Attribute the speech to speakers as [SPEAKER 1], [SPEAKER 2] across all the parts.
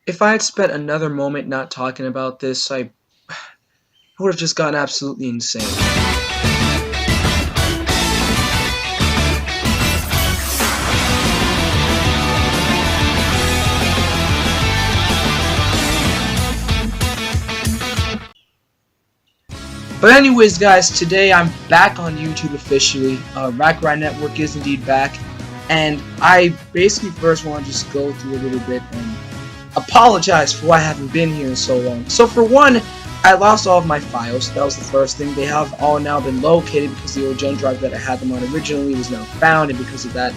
[SPEAKER 1] If I had spent another moment not talking about this, I would have just gone absolutely insane. But anyways, guys, today I'm back on YouTube officially. Rackrai Network is indeed back, and I basically first want to just go through a little bit and apologize for why I haven't been here in so long. So for one, I lost all of my files. That was the first thing. They have all now been located because the old jump drive that I had them on originally was now found, and because of that,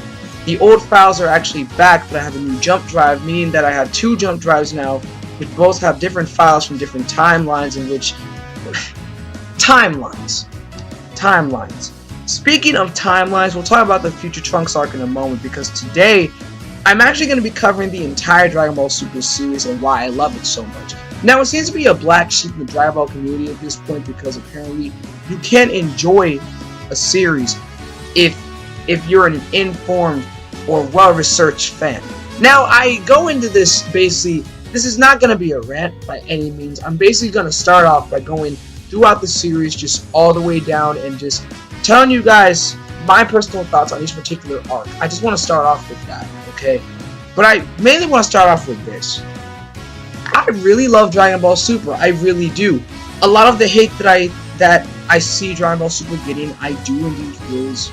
[SPEAKER 1] the old files are actually back, but I have a new jump drive, meaning that I have two jump drives now, which both have different files from different timelines in which... Timelines. Speaking of timelines, we'll talk about the Future Trunks arc in a moment, because today I'm actually going to be covering the entire Dragon Ball Super series and why I love it so much. Now, it seems to be a black sheep in the Dragon Ball community at this point, because apparently you can't enjoy a series if you're an informed or well-researched fan. Now, I go into this basically, this is not going to be a rant by any means. I'm basically going to start off by going throughout the series, just all the way down, and just telling you guys my personal thoughts on each particular arc. I just want to start off with that, okay? But I mainly want to start off with this. I really love Dragon Ball Super. I really do. A lot of the hate that I see Dragon Ball Super getting, I do indeed feel is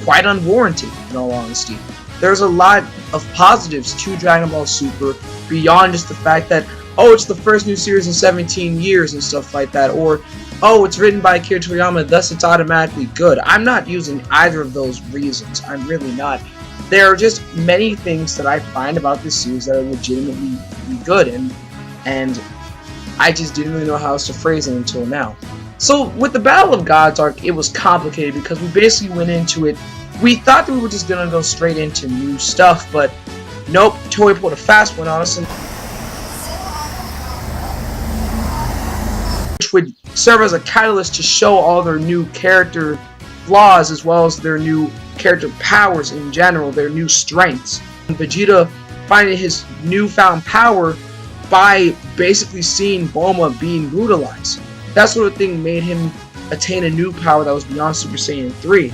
[SPEAKER 1] quite unwarranted, in all honesty. There's a lot of positives to Dragon Ball Super beyond just the fact that, oh, it's the first new series in 17 years and stuff like that, or, oh, it's written by Akira Toriyama, thus it's automatically good. I'm not using either of those reasons. I'm really not. There are just many things that I find about this series that are legitimately good, and I just didn't really know how else to phrase it until now. So, with the Battle of Gods arc, it was complicated because we basically went into it. We thought that we were just going to go straight into new stuff, but nope, Toei pulled a fast one on us, and would serve as a catalyst to show all their new character flaws as well as their new character powers in general, their new strengths. And Vegeta finding his newfound power by basically seeing Bulma being brutalized. That sort of thing made him attain a new power that was beyond Super Saiyan 3,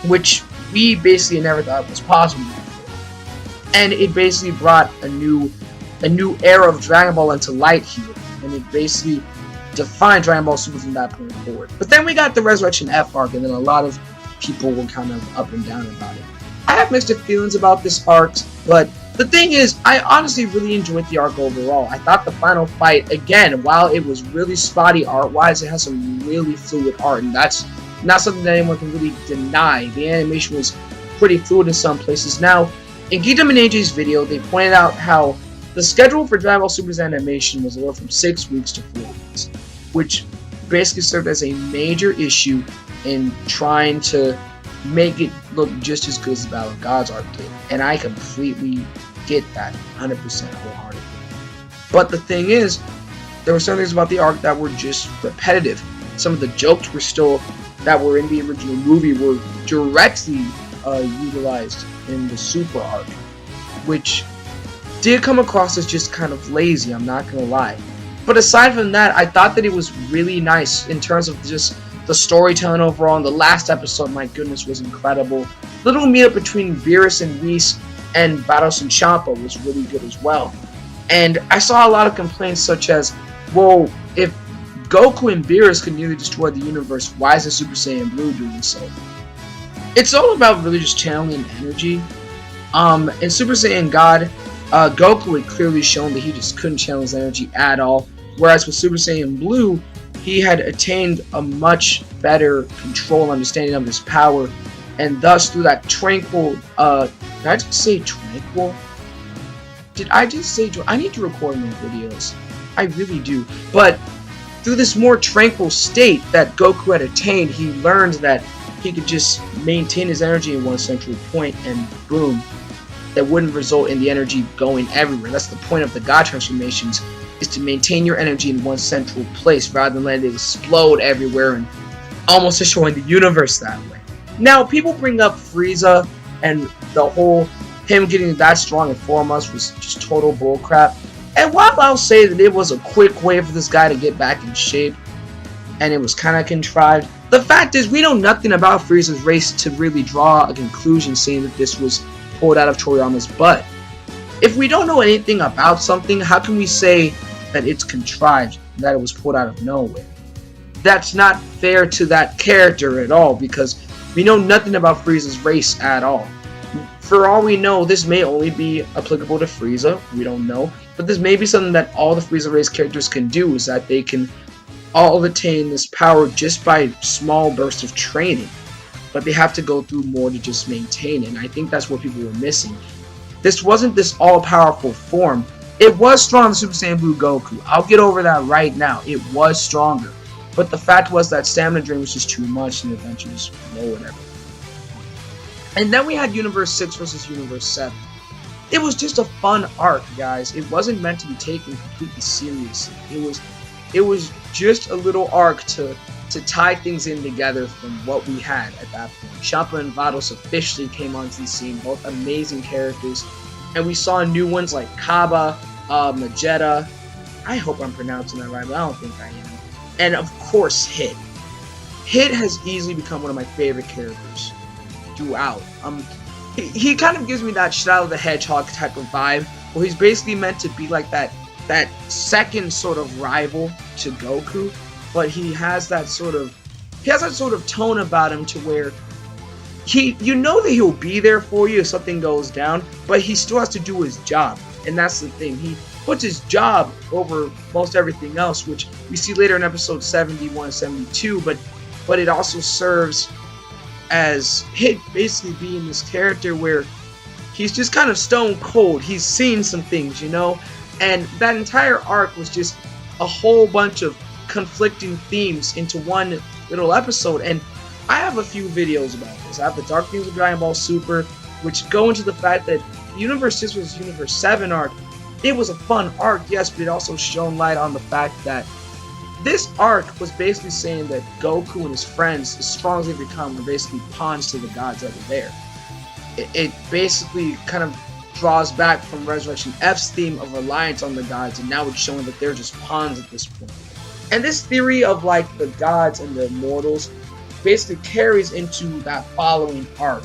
[SPEAKER 1] which we basically never thought was possible before. And it basically brought a new era of Dragon Ball into light here, and it basically defined Dragon Ball Super from that point forward. But then we got the Resurrection F arc, and then a lot of people were kind of up and down about it. I have mixed feelings about this arc, but the thing is, I honestly really enjoyed the arc overall. I thought the final fight, again, while it was really spotty art-wise, it has some really fluid art, and that's not something that anyone can really deny. The animation was pretty fluid in some places. Now, in Gita and AJ's video, they pointed out how the schedule for Dragon Ball Super's animation was lowered from 6 weeks to 4 weeks, which basically served as a major issue in trying to make it look just as good as the Battle of Gods arc did. And I completely get that, 100% wholeheartedly. But the thing is, there were some things about the arc that were just repetitive. Some of the jokes were still, that were in the original movie, were directly utilized in the Super arc, which did come across as just kind of lazy, I'm not gonna lie. But aside from that, I thought that it was really nice in terms of just the storytelling overall. And the last episode, my goodness, was incredible. The little meetup between Beerus and Whis and Vados and Champa was really good as well. And I saw a lot of complaints such as, well, if Goku and Beerus could nearly destroy the universe, why isn't Super Saiyan Blue doing so? It's all about really just channeling energy. In Super Saiyan God, Goku had clearly shown that he just couldn't channel his energy at all. Whereas with Super Saiyan Blue, he had attained a much better control and understanding of his power, and thus through that tranquil, did I just say tranquil? Did I just say, I need to record more videos. I really do. But through this more tranquil state that Goku had attained, he learned that he could just maintain his energy in one central point, and boom, that wouldn't result in the energy going everywhere. That's the point of the God transformations, is to maintain your energy in one central place rather than letting it explode everywhere and almost destroying the universe that way. Now, people bring up Frieza and the whole him getting that strong in 4 months was just total bullcrap. And while I'll say that it was a quick way for this guy to get back in shape, and it was kind of contrived, the fact is we know nothing about Frieza's race to really draw a conclusion saying that this was pulled out of Toriyama's butt. If we don't know anything about something, how can we say that it's contrived, that it was pulled out of nowhere? That's not fair to that character at all, because we know nothing about Frieza's race at all. For all we know, this may only be applicable to Frieza, we don't know, but this may be something that all the Frieza race characters can do, is that they can all attain this power just by small bursts of training, but they have to go through more to just maintain it, and I think that's what people were missing. This wasn't this all-powerful form. It was strong in the Super Saiyan Blue Goku. I'll get over that right now. It was stronger. But the fact was that stamina drain was just too much and eventually just lowered everything. And then we had Universe 6 versus Universe 7. It was just a fun arc, guys. It wasn't meant to be taken completely seriously. It was just a little arc to tie things in together from what we had at that point. Champa and Vados officially came onto the scene, both amazing characters. And we saw new ones like Kaba, Vegeta. I hope I'm pronouncing that right, but I don't think I am. And of course, Hit. Hit has easily become one of my favorite characters throughout. He kind of gives me that Shadow the Hedgehog type of vibe, where he's basically meant to be like that second sort of rival to Goku, but he has that sort of tone about him to where you know that he'll be there for you if something goes down, but he still has to do his job, and that's the thing. He puts his job over most everything else, which we see later in episode 71 and 72, but it also serves as Hit basically being this character where he's just kind of stone cold. He's seen some things, you know, and that entire arc was just a whole bunch of conflicting themes into one little episode. And I have a few videos about this. I have the Dark Themes of Dragon Ball Super, which go into the fact that Universe 6 was Universe 7 arc. It was a fun arc, yes, but it also shone light on the fact that this arc was basically saying that Goku and his friends, as strong as they become, were basically pawns to the gods that were there. It basically kind of draws back from Resurrection F's theme of reliance on the gods, and now it's showing that they're just pawns at this point. And this theory of like the gods and the immortals basically carries into that following arc.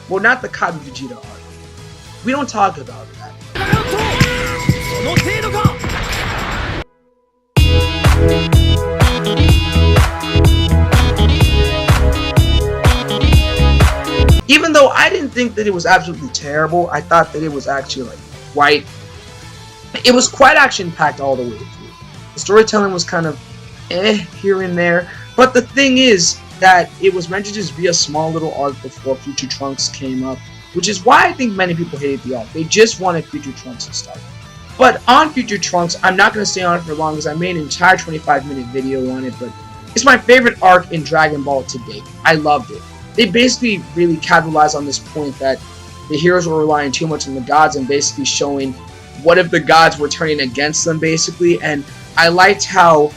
[SPEAKER 1] Well, not the Kabi Vegeta arc. We don't talk about that. Even though I didn't think that it was absolutely terrible, I thought that it was actually like it was quite action-packed all the way through. The storytelling was kind of here and there, but the thing is that it was meant to just be a small little arc before Future Trunks came up, which is why I think many people hated the arc. They just wanted Future Trunks to start. But on Future Trunks, I'm not going to stay on it for long because I made an entire 25-minute video on it, but it's my favorite arc in Dragon Ball to date. I loved it. They basically really capitalized on this point that the heroes were relying too much on the gods and basically showing what if the gods were turning against them, basically. And I liked how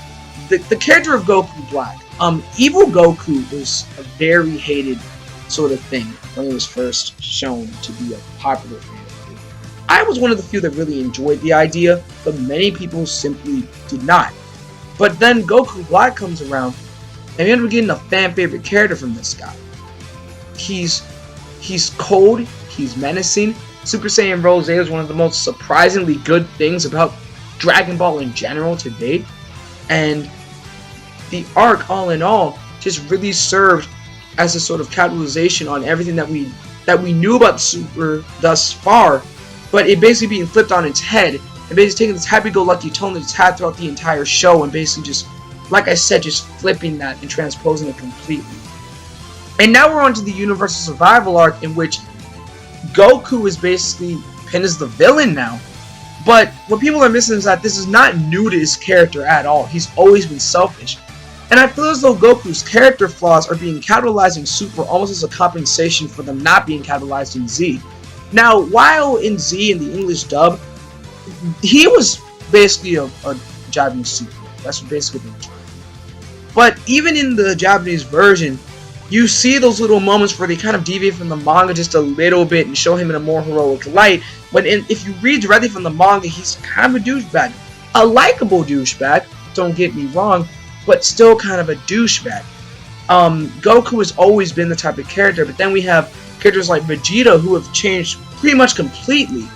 [SPEAKER 1] the character of Goku Black, evil Goku was a very hated sort of thing when it was first shown to be a popular thing. I was one of the few that really enjoyed the idea, but many people simply did not. But then Goku Black comes around, and we end up getting a fan favorite character from this guy. He's cold, he's menacing. Super Saiyan Rose is one of the most surprisingly good things about Dragon Ball in general to date, and the arc, all in all, just really served as a sort of capitalization on everything that we knew about Super thus far, but it basically being flipped on its head and basically taking this happy-go-lucky tone that it's had throughout the entire show and basically just, like I said, just flipping that and transposing it completely. And now we're on to the Universal Survival arc, in which Goku is basically pinned as the villain now. But what people are missing is that this is not new to his character at all. He's always been selfish. And I feel as though Goku's character flaws are being capitalized in Super almost as a compensation for them not being capitalized in Z. Now, while in Z, in the English dub, he was basically a Japanese Super. That's basically what they were trying. But even in the Japanese version, you see those little moments where they kind of deviate from the manga just a little bit and show him in a more heroic light. But if you read directly from the manga, he's kind of a douchebag. A likable douchebag, don't get me wrong, but still kind of a douchebag. Goku has always been the type of character, but then we have characters like Vegeta who have changed pretty much completely.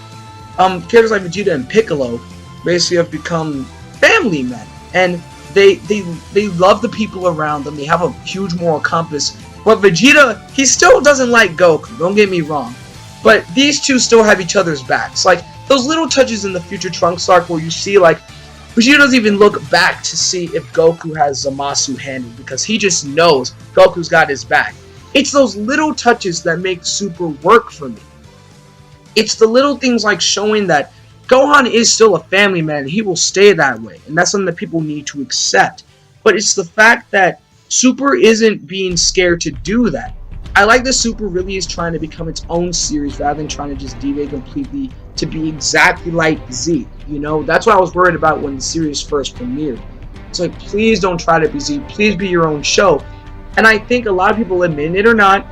[SPEAKER 1] Characters like Vegeta and Piccolo basically have become family men, and they love the people around them. They have a huge moral compass. But Vegeta, he still doesn't like Goku, don't get me wrong. But these two still have each other's backs. Like, those little touches in the Future Trunks arc where you see, like, Vegeta doesn't even look back to see if Goku has Zamasu handed, because he just knows Goku's got his back. It's those little touches that make Super work for me. It's the little things like showing that Gohan is still a family man, and he will stay that way, and that's something that people need to accept. But it's the fact that Super isn't being scared to do that. I like that Super really is trying to become its own series rather than trying to just deviate completely to be exactly like Z. You know, that's what I was worried about when the series first premiered. It's like, please don't try to be Z, please be your own show. And I think a lot of people, admit it or not,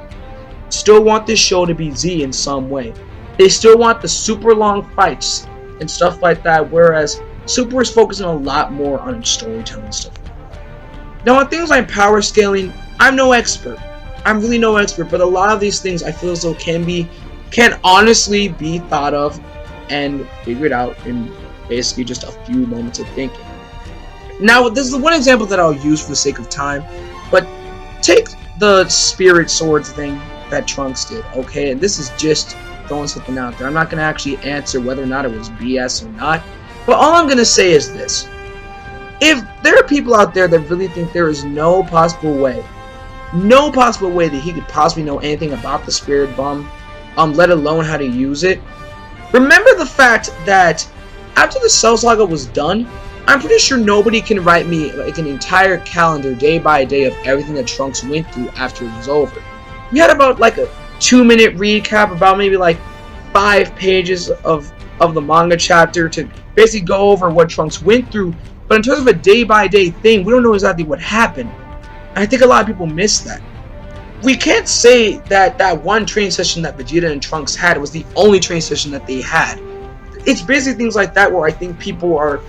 [SPEAKER 1] still want this show to be Z in some way. They still want the super long fights and stuff like that, whereas Super is focusing a lot more on storytelling stuff. Now, on things like power scaling, I'm no expert. I'm really no expert, but a lot of these things I feel as though can honestly be thought of and figured out in basically just a few moments of thinking. Now, this is the one example that I'll use for the sake of time, but take the spirit swords thing that Trunks did, okay? And this is just throwing something out there. I'm not going to actually answer whether or not it was BS or not, but all I'm going to say is this. If there are people out there that really think there is no possible way that he could possibly know anything about the spirit bomb, let alone how to use it, remember the fact that after the Cell Saga was done, I'm pretty sure nobody can write me like an entire calendar day by day of everything that Trunks went through after it was over. We had about like a 2-minute recap, about maybe like 5 pages of the manga chapter to basically go over what Trunks went through. But in terms of a day-by-day thing, we don't know exactly what happened. And I think a lot of people miss that. We can't say that that one training session that Vegeta and Trunks had was the only training session that they had. It's basically things like that where I think people are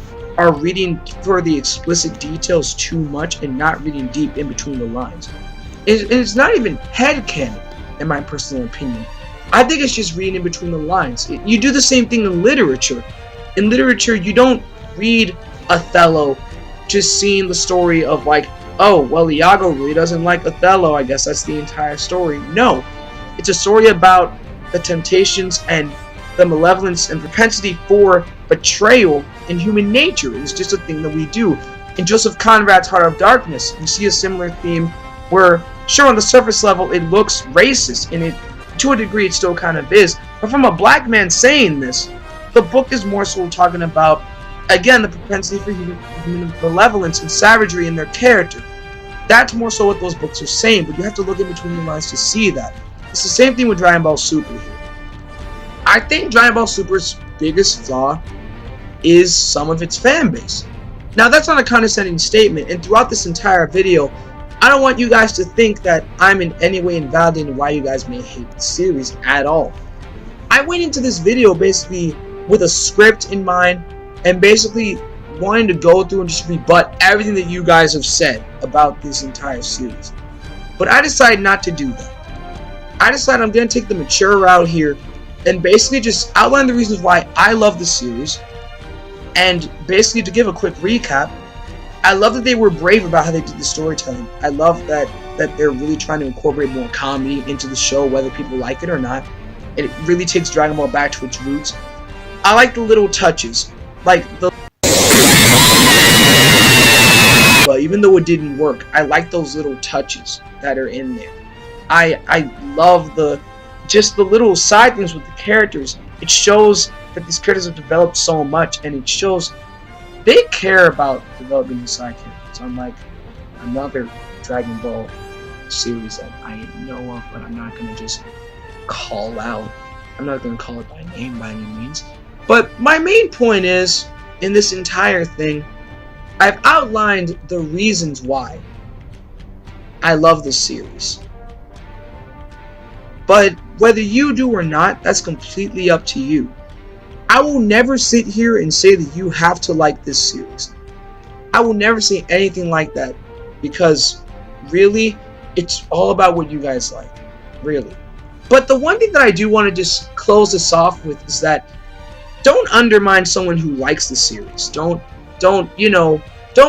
[SPEAKER 1] reading for the explicit details too much and not reading deep in between the lines. And it's not even headcanon, in my personal opinion. I think it's just reading in between the lines. You do the same thing in literature. In literature, you don't read Othello just seeing the story of like, oh, well, Iago really doesn't like Othello, I guess that's the entire story. No, it's a story about the temptations and the malevolence and propensity for betrayal in human nature. It's just a thing that we do. In Joseph Conrad's Heart of Darkness, you see a similar theme where, sure, on the surface level, it looks racist, and to a degree it still kind of is, but from a black man saying this, the book is more so talking about, again, the propensity for human malevolence and savagery in their character. That's more so what those books are saying, but you have to look in between the lines to see that. It's the same thing with Dragon Ball Super here. I think Dragon Ball Super's biggest flaw is some of its fan base. Now, that's not a condescending statement, and throughout this entire video, I don't want you guys to think that I'm in any way invalidating why you guys may hate the series at all. I went into this video basically with a script in mind and basically wanting to go through and just rebut everything that you guys have said about this entire series. But I decided not to do that. I decided I'm going to take the mature route here and basically just outline the reasons why I love the series. And basically, to give a quick recap, I love that they were brave about how they did the storytelling. I love that they're really trying to incorporate more comedy into the show, whether people like it or not. And it really takes Dragon Ball back to its roots. I like the little touches, like the... But even though it didn't work, I like those little touches that are in there. I love just the little side things with the characters. It shows that these characters have developed so much, and it shows they care about developing the side characters. Unlike another Dragon Ball series that I know of, but I'm not going to just call out. I'm not going to call it by name by any means. But my main point is, in this entire thing, I've outlined the reasons why I love this series. But whether you do or not, that's completely up to you. I will never sit here and say that you have to like this series. I will never say anything like that, because really, it's all about what you guys like, really. But the one thing that I do want to just close this off with is that don't undermine someone who likes the series. Don't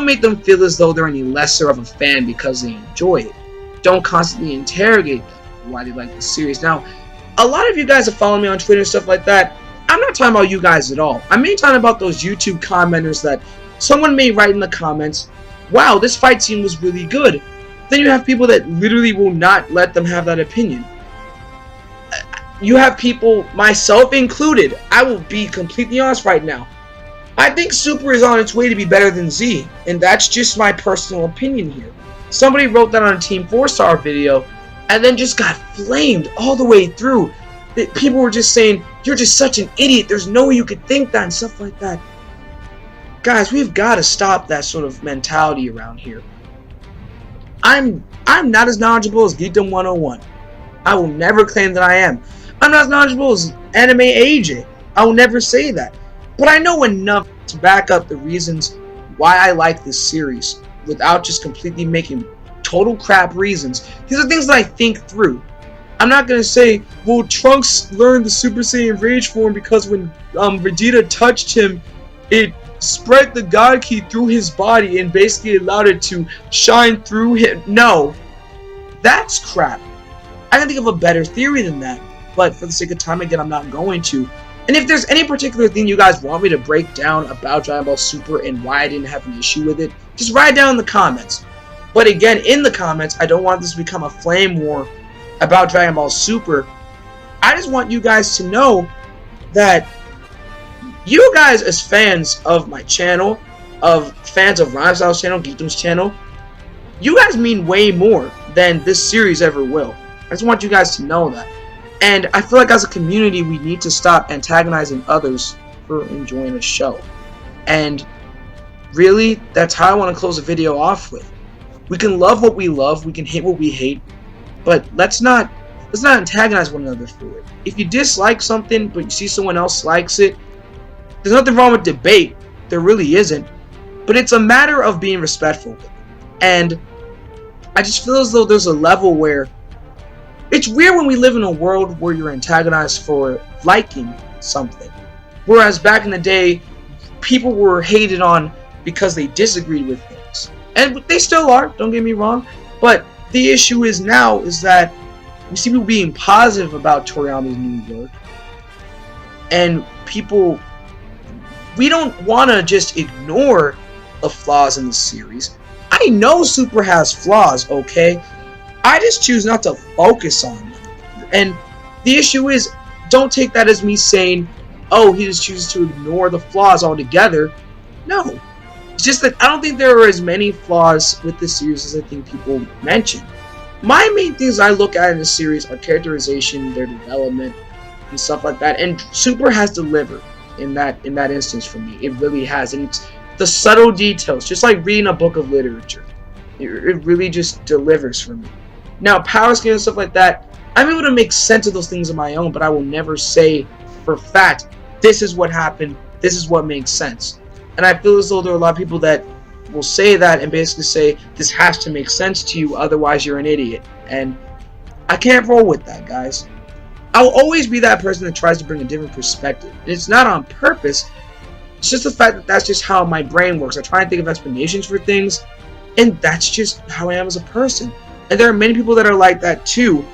[SPEAKER 1] make them feel as though they're any lesser of a fan because they enjoy it. Don't constantly interrogate them why they like the series. Now, a lot of you guys are following me on Twitter and stuff like that. I'm not talking about you guys at all. I'm mainly talking about those YouTube commenters that someone may write in the comments, wow, this fight scene was really good. Then you have people that literally will not let them have that opinion. You have people, myself included, I will be completely honest right now. I think Super is on its way to be better than Z, and that's just my personal opinion here. Somebody wrote that on a Team 4-star video, and then just got flamed all the way through. People were just saying, you're just such an idiot, there's no way you could think that, and stuff like that. Guys, we've got to stop that sort of mentality around here. I'm not as knowledgeable as Geekdom 101. I will never claim that I am. I'm not as knowledgeable as Anime AJ. I will never say that. But I know enough to back up the reasons why I like this series without just completely making total crap reasons. These are things that I think through. I'm not going to say, well, Trunks learned the Super Saiyan Rage form because when Vegeta touched him, it spread the God Ki through his body and basically allowed it to shine through him. No, that's crap. I can think of a better theory than that, but for the sake of time, again, I'm not going to. And if there's any particular thing you guys want me to break down about Dragon Ball Super and why I didn't have an issue with it, just write it down in the comments. But again, in the comments, I don't want this to become a flame war about Dragon Ball Super. I just want you guys to know that you guys, as fans of my channel, of fans of Rhymestyle's channel, Geekdom's channel, you guys mean way more than this series ever will. I just want you guys to know that. And I feel like as a community, we need to stop antagonizing others for enjoying a show. And really, that's how I want to close the video off with. We can love what we love, we can hate what we hate, but let's not antagonize one another for it. If you dislike something, but you see someone else likes it, there's nothing wrong with debate. There really isn't. But it's a matter of being respectful. And I just feel as though there's a level where it's weird when we live in a world where you're antagonized for liking something. Whereas back in the day, people were hated on because they disagreed with things. And they still are, don't get me wrong. But the issue is now is that we see people being positive about Toriyama's new work. And people, we don't want to just ignore the flaws in the series. I know Super has flaws, okay? I just choose not to focus on them. And the issue is, don't take that as me saying, oh, he just chooses to ignore the flaws altogether. No. It's just that I don't think there are as many flaws with this series as I think people mention. My main things I look at in the series are characterization, their development, and stuff like that. And Super has delivered in that instance for me. It really has. And it's the subtle details, just like reading a book of literature. It really just delivers for me. Now, power scaling and stuff like that, I'm able to make sense of those things on my own, but I will never say for fact, this is what happened, this is what makes sense. And I feel as though there are a lot of people that will say that and basically say, this has to make sense to you, otherwise you're an idiot. And I can't roll with that, guys. I'll always be that person that tries to bring a different perspective. And it's not on purpose, it's just the fact that that's just how my brain works. I try and think of explanations for things, and that's just how I am as a person. And there are many people that are like that too.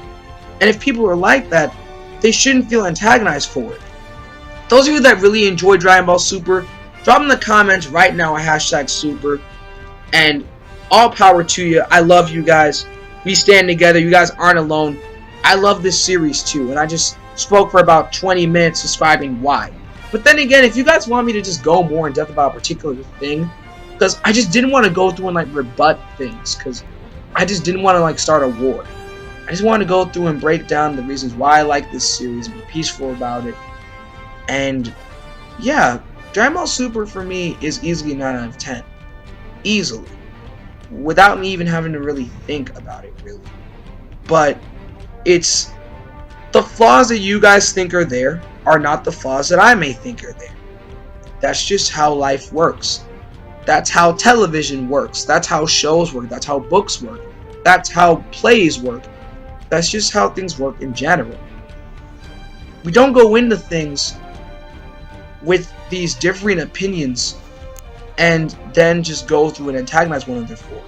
[SPEAKER 1] And if people are like that, they shouldn't feel antagonized for it. Those of you that really enjoy Dragon Ball Super, drop in the comments right now a hashtag Super. And all power to you. I love you guys. We stand together. You guys aren't alone. I love this series too. And I just spoke for about 20 minutes describing why. But then again, if you guys want me to just go more in depth about a particular thing, because I just didn't want to go through and like rebut things, because I just didn't want to like start a war. I just wanted to go through and break down the reasons why I like this series and be peaceful about it. And yeah, Dragon Ball Super for me is easily a 9 out of 10. Easily. Without me even having to really think about it, really. But it's the flaws that you guys think are there are not the flaws that I may think are there. That's just how life works. That's how television works. That's how shows work. That's how books work. That's how plays work. That's just how things work in general. We don't go into things with these differing opinions and then just go through and antagonize one another for.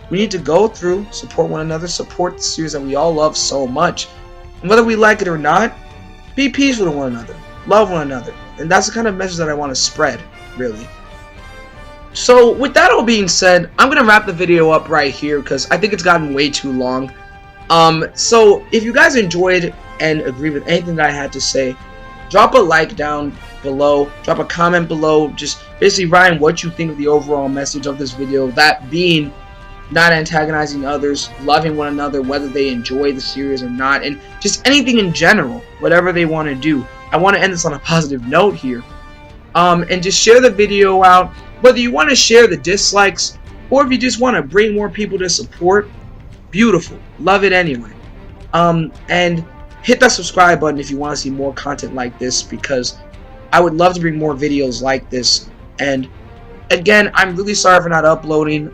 [SPEAKER 1] We need to go through, support one another, support the series that we all love so much. And whether we like it or not, be peaceful to one another. Love one another. And that's the kind of message that I want to spread, really. So, with that all being said, I'm going to wrap the video up right here because I think it's gotten way too long. So, if you guys enjoyed and agree with anything that I had to say, drop a like down below, drop a comment below, just basically writing what you think of the overall message of this video, that being not antagonizing others, loving one another, whether they enjoy the series or not, and just anything in general, whatever they want to do. I want to end this on a positive note here. And just share the video out, whether you want to share the dislikes, or if you just want to bring more people to support, beautiful, love it anyway. And hit that subscribe button if you want to see more content like this, because I would love to bring more videos like this. And again, I'm really sorry for not uploading.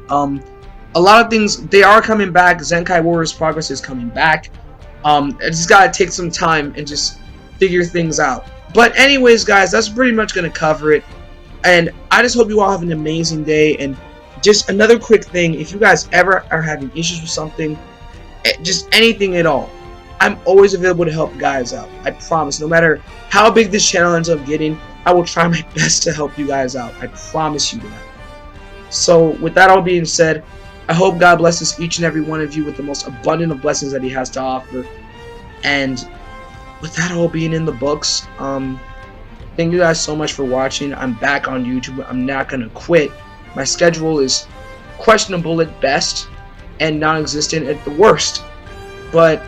[SPEAKER 1] A lot of things, they are coming back. Zenkai Warriors Progress is coming back. I just gotta take some time and just figure things out. But anyways, guys, that's pretty much gonna cover it. And I just hope you all have an amazing day. And just another quick thing, if you guys ever are having issues with something, just anything at all, I'm always available to help guys out. I promise. No matter how big this channel ends up getting, I will try my best to help you guys out. I promise you that. So with that all being said, I hope God blesses each and every one of you with the most abundant of blessings that He has to offer. And with that all being in the books, thank you guys so much for watching. I'm back on YouTube. I'm not going to quit. My schedule is questionable at best and non-existent at the worst. But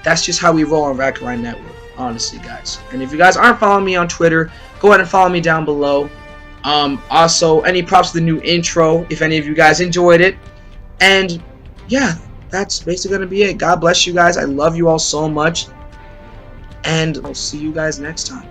[SPEAKER 1] that's just how we roll on Rakurai Network, honestly, guys. And if you guys aren't following me on Twitter, go ahead and follow me down below. Also, any props to the new intro, if any of you guys enjoyed it. And yeah, that's basically going to be it. God bless you guys. I love you all so much. And I'll see you guys next time.